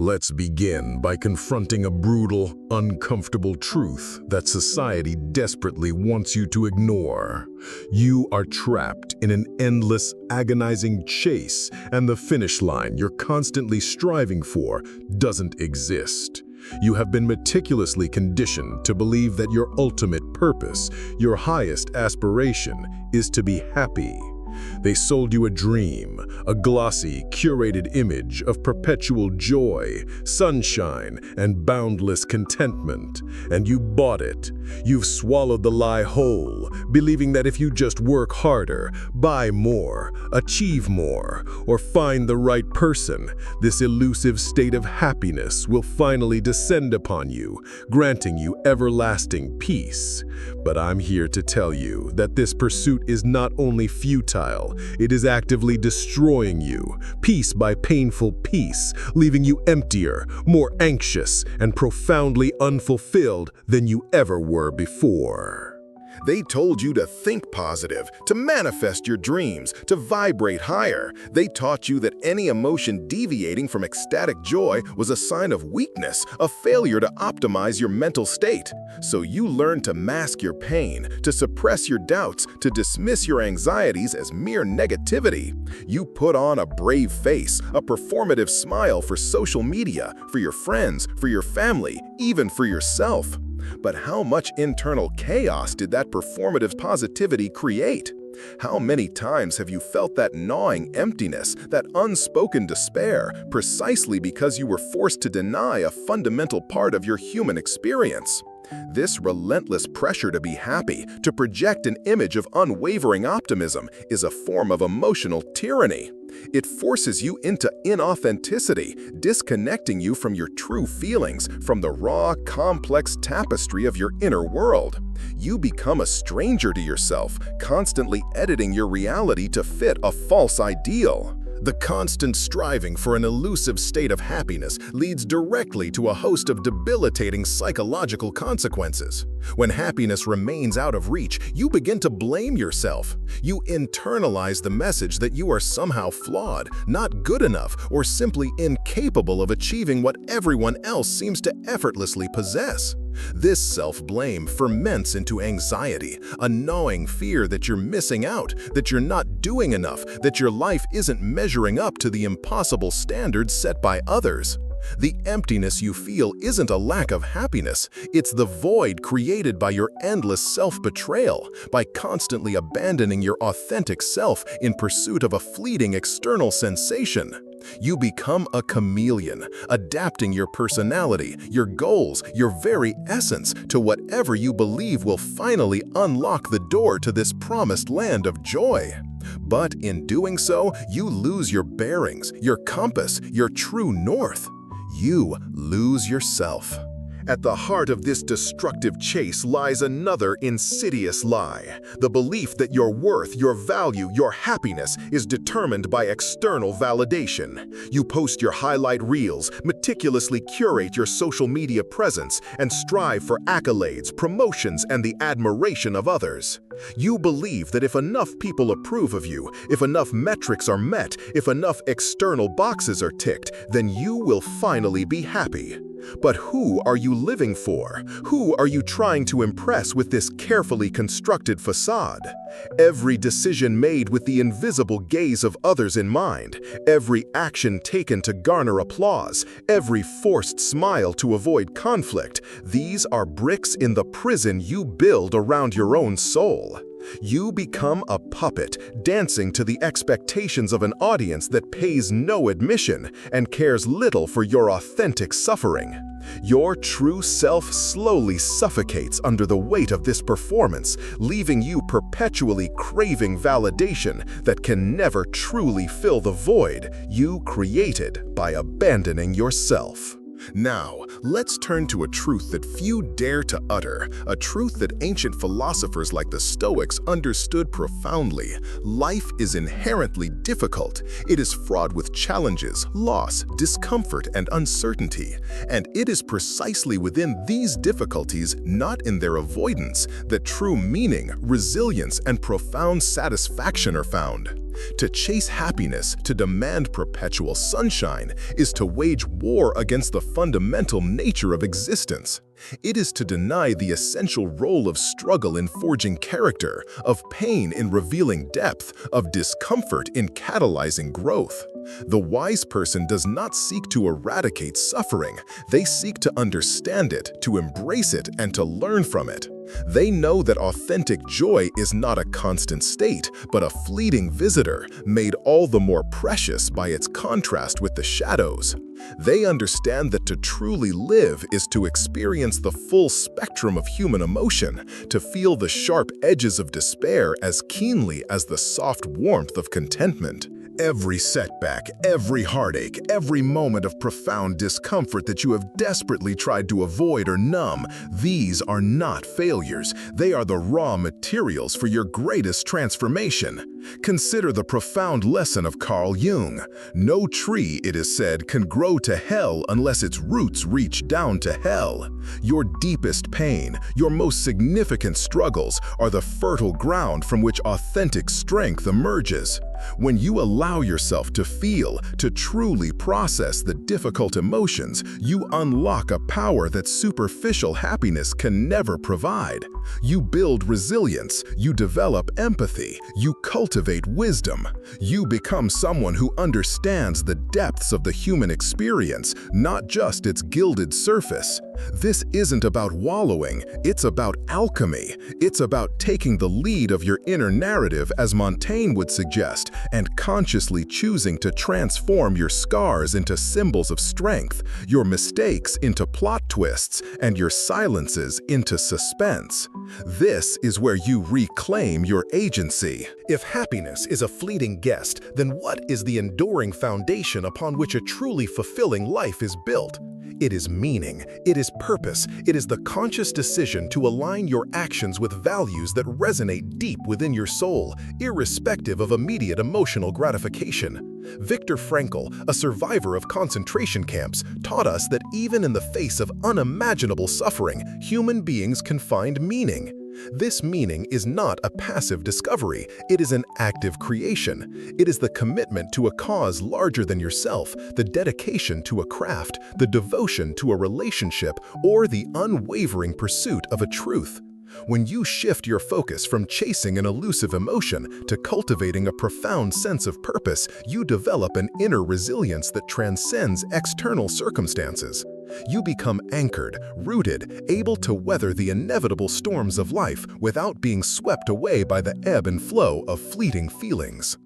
Let's begin by confronting a brutal, uncomfortable truth that society desperately wants you to ignore. You are trapped in an endless, agonizing chase, and the finish line you're constantly striving for doesn't exist. You have been meticulously conditioned to believe that your ultimate purpose, your highest aspiration, is to be happy. They sold you a dream, a glossy, curated image of perpetual joy, sunshine, and boundless contentment, and you bought it. You've swallowed the lie whole, believing that if you just work harder, buy more, achieve more, or find the right person, this elusive state of happiness will finally descend upon you, granting you everlasting peace. But I'm here to tell you that this pursuit is not only futile, it is actively destroying you, piece by painful piece, leaving you emptier, more anxious, and profoundly unfulfilled than you ever were before. They told you to think positive, to manifest your dreams, to vibrate higher. They taught you that any emotion deviating from ecstatic joy was a sign of weakness, a failure to optimize your mental state. So you learned to mask your pain, to suppress your doubts, to dismiss your anxieties as mere negativity. You put on a brave face, a performative smile for social media, for your friends, for your family, even for yourself. But how much internal chaos did that performative positivity create? How many times have you felt that gnawing emptiness, that unspoken despair, precisely because you were forced to deny a fundamental part of your human experience? This relentless pressure to be happy, to project an image of unwavering optimism, is a form of emotional tyranny. It forces you into inauthenticity, disconnecting you from your true feelings, from the raw, complex tapestry of your inner world. You become a stranger to yourself, constantly editing your reality to fit a false ideal. The constant striving for an elusive state of happiness leads directly to a host of debilitating psychological consequences. When happiness remains out of reach, you begin to blame yourself. You internalize the message that you are somehow flawed, not good enough, or simply incapable of achieving what everyone else seems to effortlessly possess. This self-blame ferments into anxiety, a gnawing fear that you're missing out, that you're not doing enough, that your life isn't measuring up to the impossible standards set by others. The emptiness you feel isn't a lack of happiness, it's the void created by your endless self-betrayal, by constantly abandoning your authentic self in pursuit of a fleeting external sensation. You become a chameleon, adapting your personality, your goals, your very essence to whatever you believe will finally unlock the door to this promised land of joy. But in doing so, you lose your bearings, your compass, your true north. You lose yourself. At the heart of this destructive chase lies another insidious lie: the belief that your worth, your value, your happiness is determined by external validation. You post your highlight reels, meticulously curate your social media presence, and strive for accolades, promotions, and the admiration of others. You believe that if enough people approve of you, if enough metrics are met, if enough external boxes are ticked, then you will finally be happy. But who are you living for? Who are you trying to impress with this carefully constructed facade? Every decision made with the invisible gaze of others in mind, every action taken to garner applause, every forced smile to avoid conflict, these are bricks in the prison you build around your own soul. You become a puppet, dancing to the expectations of an audience that pays no admission and cares little for your authentic suffering. Your true self slowly suffocates under the weight of this performance, leaving you perpetually craving validation that can never truly fill the void you created by abandoning yourself. Now, let's turn to a truth that few dare to utter, a truth that ancient philosophers like the Stoics understood profoundly. Life is inherently difficult. It is fraught with challenges, loss, discomfort, and uncertainty. And it is precisely within these difficulties, not in their avoidance, that true meaning, resilience, and profound satisfaction are found. To chase happiness, to demand perpetual sunshine, is to wage war against the fundamental nature of existence. It is to deny the essential role of struggle in forging character, of pain in revealing depth, of discomfort in catalyzing growth. The wise person does not seek to eradicate suffering. They seek to understand it, to embrace it, and to learn from it. They know that authentic joy is not a constant state, but a fleeting visitor, made all the more precious by its contrast with the shadows. They understand that to truly live is to experience the full spectrum of human emotion, to feel the sharp edges of despair as keenly as the soft warmth of contentment. Every setback, every heartache, every moment of profound discomfort that you have desperately tried to avoid or numb, these are not failures. They are the raw materials for your greatest transformation. Consider the profound lesson of Carl Jung. No tree, it is said, can grow to hell unless its roots reach down to hell. Your deepest pain, your most significant struggles are the fertile ground from which authentic strength emerges. When you allow yourself to feel, to truly process the difficult emotions, you unlock a power that superficial happiness can never provide. You build resilience, you develop empathy, you cultivate wisdom. You become someone who understands the depths of the human experience, not just its gilded surface. This isn't about wallowing, it's about alchemy. It's about taking the lead of your inner narrative, as Montaigne would suggest, and consciously choosing to transform your scars into symbols of strength, your mistakes into plot twists, and your silences into suspense. This is where you reclaim your agency. If happiness is a fleeting guest, then what is the enduring foundation upon which a truly fulfilling life is built? It is meaning, it is purpose, it is the conscious decision to align your actions with values that resonate deep within your soul, irrespective of immediate emotional gratification. Viktor Frankl, a survivor of concentration camps, taught us that even in the face of unimaginable suffering, human beings can find meaning. This meaning is not a passive discovery, it is an active creation. It is the commitment to a cause larger than yourself, the dedication to a craft, the devotion to a relationship, or the unwavering pursuit of a truth. When you shift your focus from chasing an elusive emotion to cultivating a profound sense of purpose, you develop an inner resilience that transcends external circumstances. You become anchored, rooted, able to weather the inevitable storms of life without being swept away by the ebb and flow of fleeting feelings.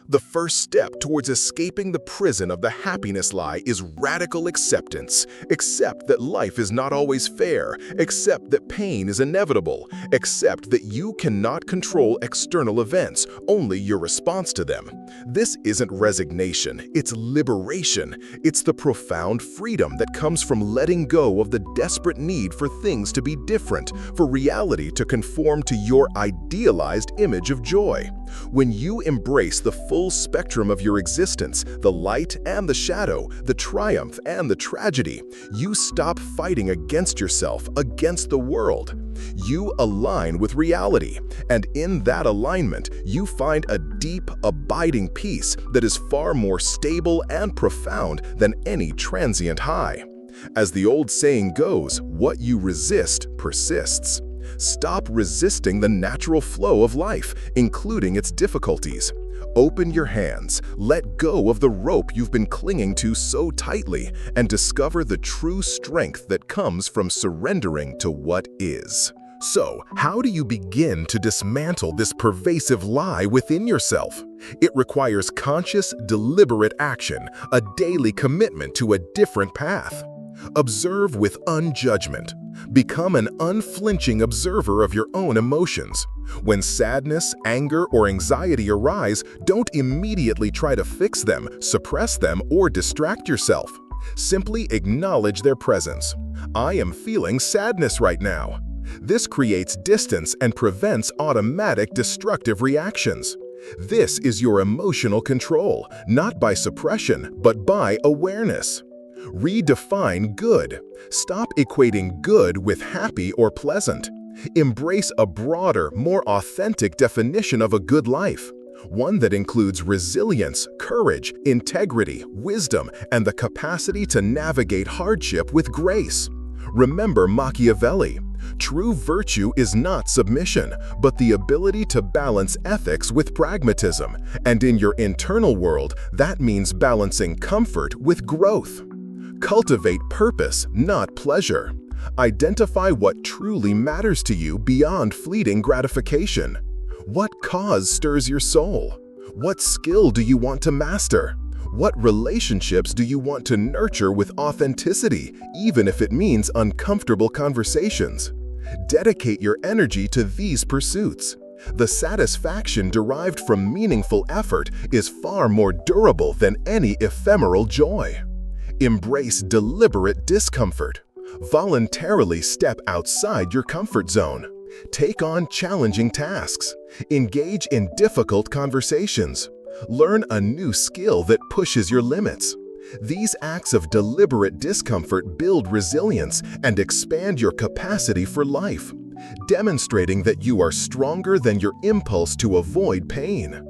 The first step towards escaping the prison of the happiness lie is radical acceptance. Accept that life is not always fair. Accept that pain is inevitable. Accept that you cannot control external events, only your response to them. This isn't resignation, it's liberation. It's the profound freedom that comes from letting go of the desperate need for things to be different, for reality to conform to your idealized image of joy. When you embrace the full spectrum of your existence, the light and the shadow, the triumph and the tragedy, you stop fighting against yourself, against the world. You align with reality, and in that alignment, you find a deep, abiding peace that is far more stable and profound than any transient high. As the old saying goes, what you resist persists. Stop resisting the natural flow of life, including its difficulties. Open your hands, let go of the rope you've been clinging to so tightly, and discover the true strength that comes from surrendering to what is. So, how do you begin to dismantle this pervasive lie within yourself? It requires conscious, deliberate action, a daily commitment to a different path. Observe with unjudgment. Become an unflinching observer of your own emotions. When sadness, anger, or anxiety arise, don't immediately try to fix them, suppress them, or distract yourself. Simply acknowledge their presence. I am feeling sadness right now. This creates distance and prevents automatic destructive reactions. This is your emotional control, not by suppression, but by awareness. Redefine good. Stop equating good with happy or pleasant. Embrace a broader, more authentic definition of a good life. one that includes resilience, courage, integrity, wisdom, and the capacity to navigate hardship with grace. Remember Machiavelli. True virtue is not submission, but the ability to balance ethics with pragmatism. And in your internal world, that means balancing comfort with growth. Cultivate purpose, not pleasure. Identify what truly matters to you beyond fleeting gratification. What cause stirs your soul? What skill do you want to master? What relationships do you want to nurture with authenticity, even if it means uncomfortable conversations? Dedicate your energy to these pursuits. The satisfaction derived from meaningful effort is far more durable than any ephemeral joy. Embrace deliberate discomfort. Voluntarily step outside your comfort zone. Take on challenging tasks. Engage in difficult conversations. Learn a new skill that pushes your limits. These acts of deliberate discomfort build resilience and expand your capacity for life, demonstrating that you are stronger than your impulse to avoid pain.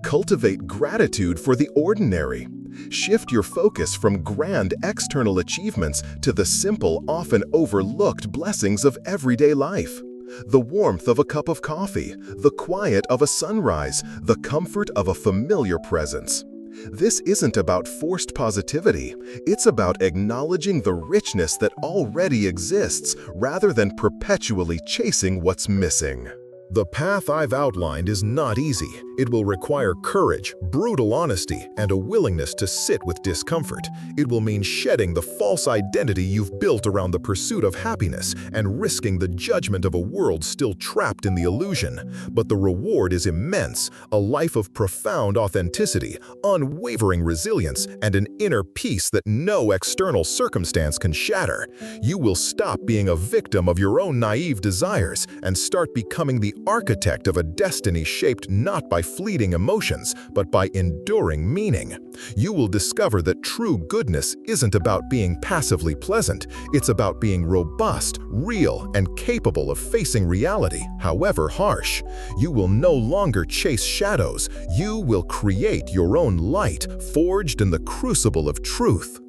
Cultivate gratitude for the ordinary. Shift your focus from grand external achievements to the simple, often overlooked blessings of everyday life. The warmth of a cup of coffee, the quiet of a sunrise, the comfort of a familiar presence. This isn't about forced positivity, it's about acknowledging the richness that already exists rather than perpetually chasing what's missing. The path I've outlined is not easy. It will require courage, brutal honesty, and a willingness to sit with discomfort. It will mean shedding the false identity you've built around the pursuit of happiness and risking the judgment of a world still trapped in the illusion. But the reward is immense, a life of profound authenticity, unwavering resilience, and an inner peace that no external circumstance can shatter. You will stop being a victim of your own naive desires and start becoming the architect of a destiny shaped not by fleeting emotions, but by enduring meaning. You will discover that true goodness isn't about being passively pleasant, it's about being robust, real, and capable of facing reality, however harsh. You will no longer chase shadows, you will create your own light, forged in the crucible of truth.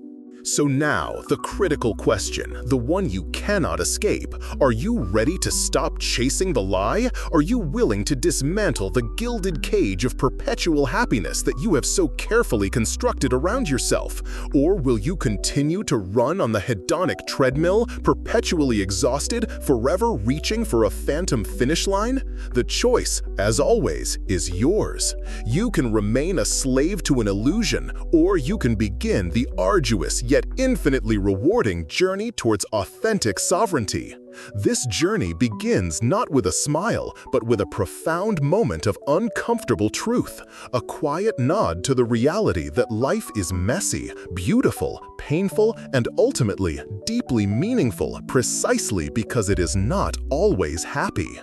So now, the critical question, the one you cannot escape. Are you ready to stop chasing the lie? Are you willing to dismantle the gilded cage of perpetual happiness that you have so carefully constructed around yourself? Or will you continue to run on the hedonic treadmill, perpetually exhausted, forever reaching for a phantom finish line? The choice, as always, is yours. You can remain a slave to an illusion, or you can begin the arduous yet infinitely rewarding journey towards authentic sovereignty. This journey begins not with a smile, but with a profound moment of uncomfortable truth, a quiet nod to the reality that life is messy, beautiful, painful, and ultimately deeply meaningful precisely because it is not always happy.